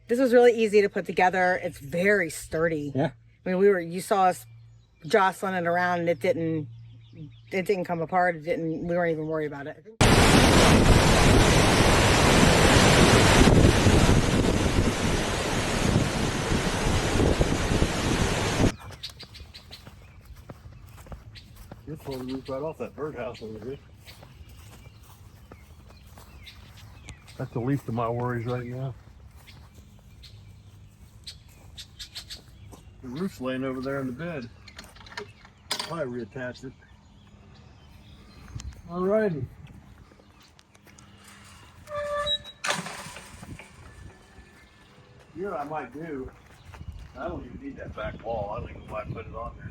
This was really easy to put together. It's very sturdy. Yeah. I mean, you saw us jostling it around, and it didn't come apart. We weren't even worried about it. You're pulling the roof right off that birdhouse over here. That's the least of my worries right now. The roof's laying over there in the bed. Probably reattach it. Alrighty. You know what I might do? I don't even need that back wall. I don't even know why I put it on there.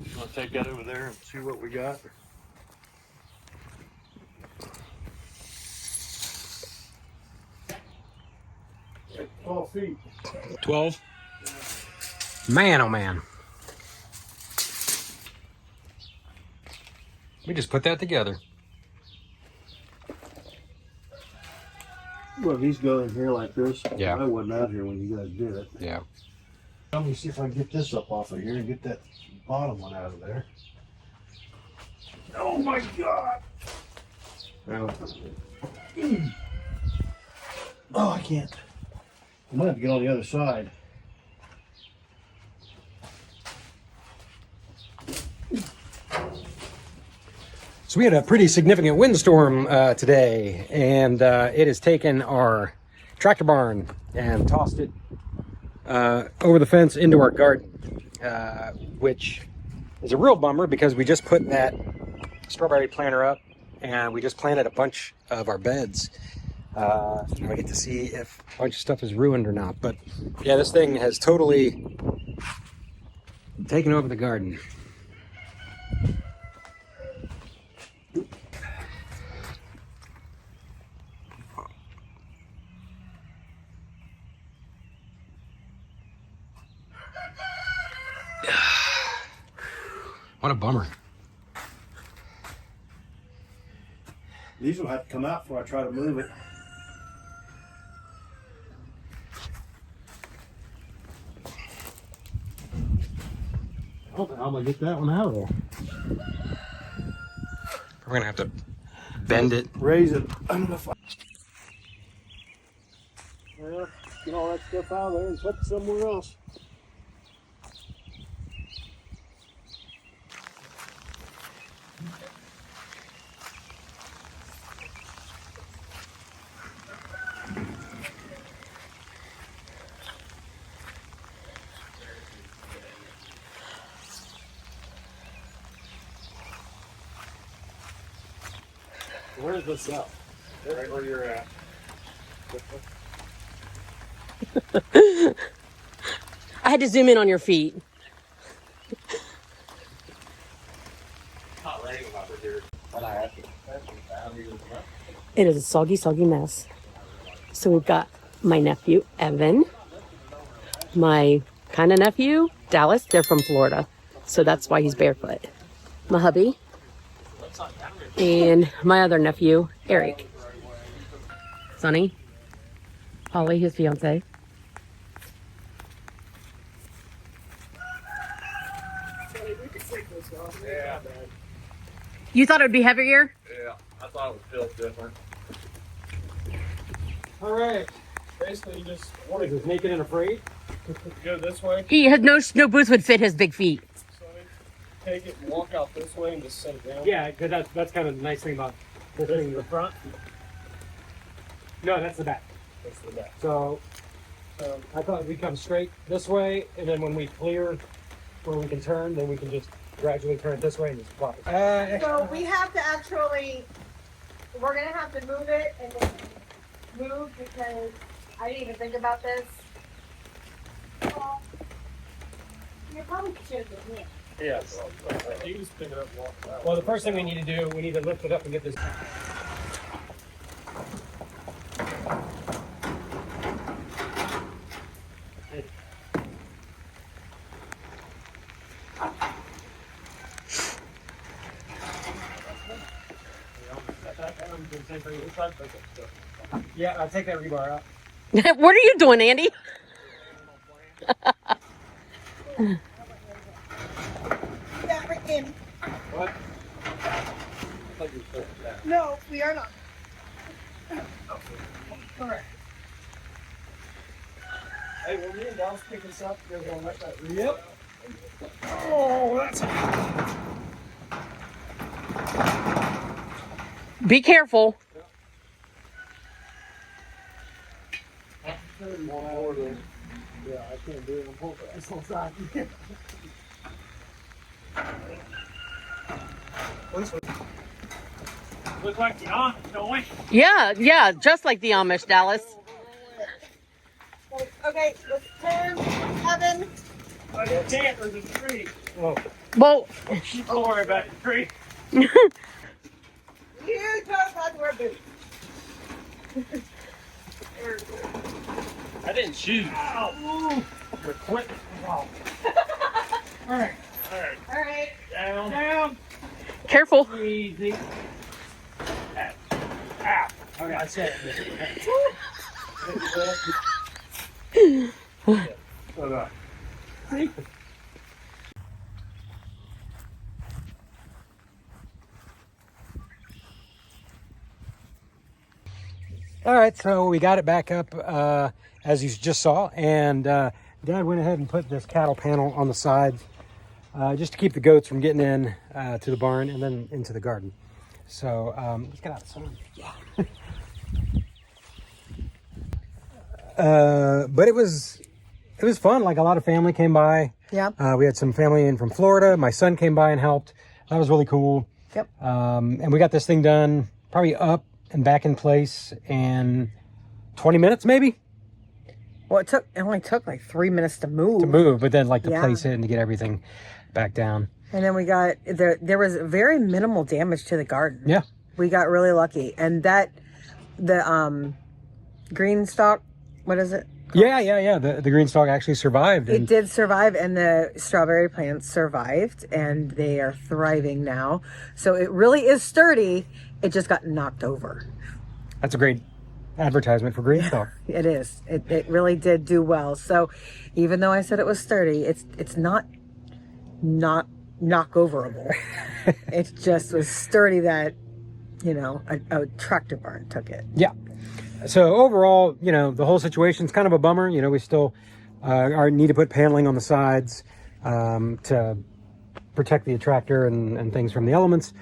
You want to take that over there and see what we got? 12 feet. 12? Man, oh man. We just put that together. Well, these go in here like this. Yeah. I wasn't out here when you guys did it. Yeah. Let me see if I can get this up off of here and get that bottom one out of there. Oh my God! Oh, I can't. I might have to get on the other side. So we had a pretty significant windstorm today, and it has taken our tractor barn and tossed it over the fence into our garden, which is a real bummer because we just put that strawberry planter up and we just planted a bunch of our beds. Now we get to see if a bunch of stuff is ruined or not. But yeah, this thing has totally taken over the garden. What a bummer. These will have to come out before I try to move it. I don't know how I'm gonna get that one out of there. We're gonna have to bend it. Raise it. I'm gonna well, get all that stuff out of there and put it somewhere else. Where is this up? Right where you're at. I had to zoom in on your feet. It is a soggy, soggy mess. So we've got my nephew, Evan, my kind of nephew, Dallas. They're from Florida, so that's why he's barefoot. My hubby, and my other nephew, Eric. Sonny, Holly, his fiance. Yeah. You thought it would be heavier? Yeah, I thought it would feel different. All right. Basically, you just what is this? Naked and afraid. Go this way. He had no boots would fit his big feet. Take it and walk out this way and just set it down. Yeah, because that's kind of the nice thing about this thing. The front. No, that's the back. That's the back. So I thought we'd come straight this way, and then when we clear where we can turn, then we can just gradually turn it this way and just plop it. So we have to actually, we're gonna have to move it and then move because I didn't even think about this. Well, you probably should have been here. Yes. You just pick it up and walk out. Well, the first thing we need to do, we need to lift it up and get this. Yeah, I'll take that rebar out. What are you doing, Andy? What? No, we are not. Correct. Hey, when me and Dallas pick this up, you're going to let that read. Yep. Oh, that's. Be careful. Yeah, I can't do it. I'm holding it. It's on side. Looks like the Amish, don't we? Yeah, just like the Amish, Dallas. Okay, let's turn. Evan. I can't. There's a tree. Oh, Well, don't worry about the tree. You don't have to wear boots. I didn't shoot. Ow. We're quitting. Wow. All right. All right. All right. Down. Down. careful. Easy. Ow. Ow. Okay, I said it. See? All right, so we got it back up as you just saw, and Dad went ahead and put this cattle panel on the sides just to keep the goats from getting in to the barn and then into the garden. So let's get out the sun. Yeah. But it was fun. Like, a lot of family came by. Yeah. We had some family in from Florida. My son came by and helped. That was really cool. Yep. And we got this thing done probably up and back in place in 20 minutes maybe Well, it only took like 3 minutes to move. but then like to Yeah. place it and to get everything back down. And then we got there was very minimal damage to the garden. Yeah. We got really lucky. And the green stalk, what is it? Yeah. The green stalk actually survived. It And did survive, and the strawberry plants survived, and they are thriving now. So it really is sturdy. It just got knocked over. that's a great advertisement for green stalk. It is. It really did do well. So even though I said it was sturdy, it's not knock overable. It just was sturdy that, a tractor barn took it. Yeah. So overall, the whole situation's kind of a bummer. We still need to put paneling on the sides to protect the tractor and things from the elements.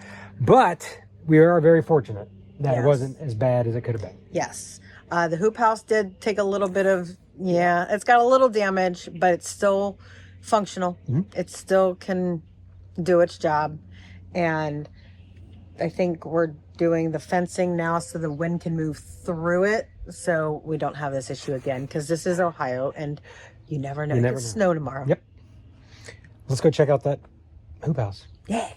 But we are very fortunate that Yes. it wasn't as bad as it could have been. Yes. The hoop house did take a little bit of, it's got a little damage, but it's still functional. Mm-hmm. It still can do its job. And I think we're doing the fencing now so the wind can move through it, so we don't have this issue again, because this is Ohio and you never know. You It never could know. snow tomorrow. Yep. Let's go check out that hoop house. Yeah.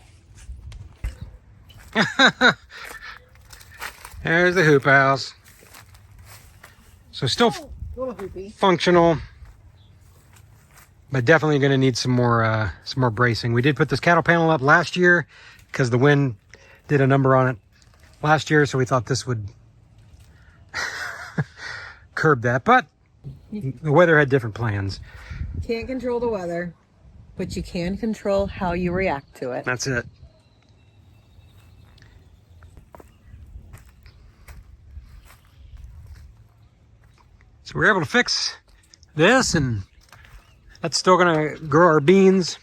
There's the hoop house. So still Little hoopy. functional, but definitely going to need some more bracing. We did put this cattle panel up last year because the wind did a number on it last year, so we thought this would curb that. But the weather had different plans. Can't control the weather, but you can control how you react to it. That's it. So we're able to fix this, and that's still gonna grow our beans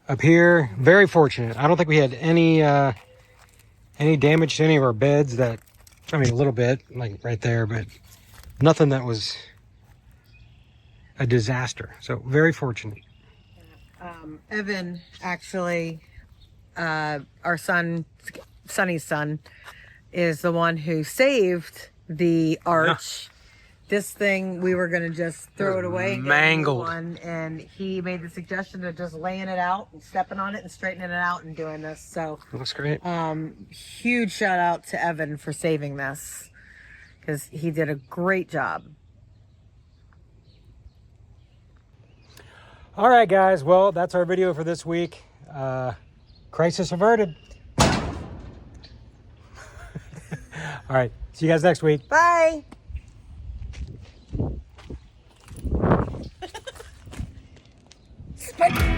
up here. Very fortunate. I don't think we had any damage to any of our beds. A little bit, like right there, but nothing that was a disaster. So very fortunate. Evan, actually, our son, Sonny's son, is the one who saved the arch. This thing, we were going to just throw it away and get a new mangled. one, and he made the suggestion of just laying it out and stepping on it and straightening it out and doing this. So It looks great. huge shout out to Evan for saving this, because he did a great job. All right, guys. Well, that's our video for this week. Crisis averted. All right. See you guys next week. Bye. Spike.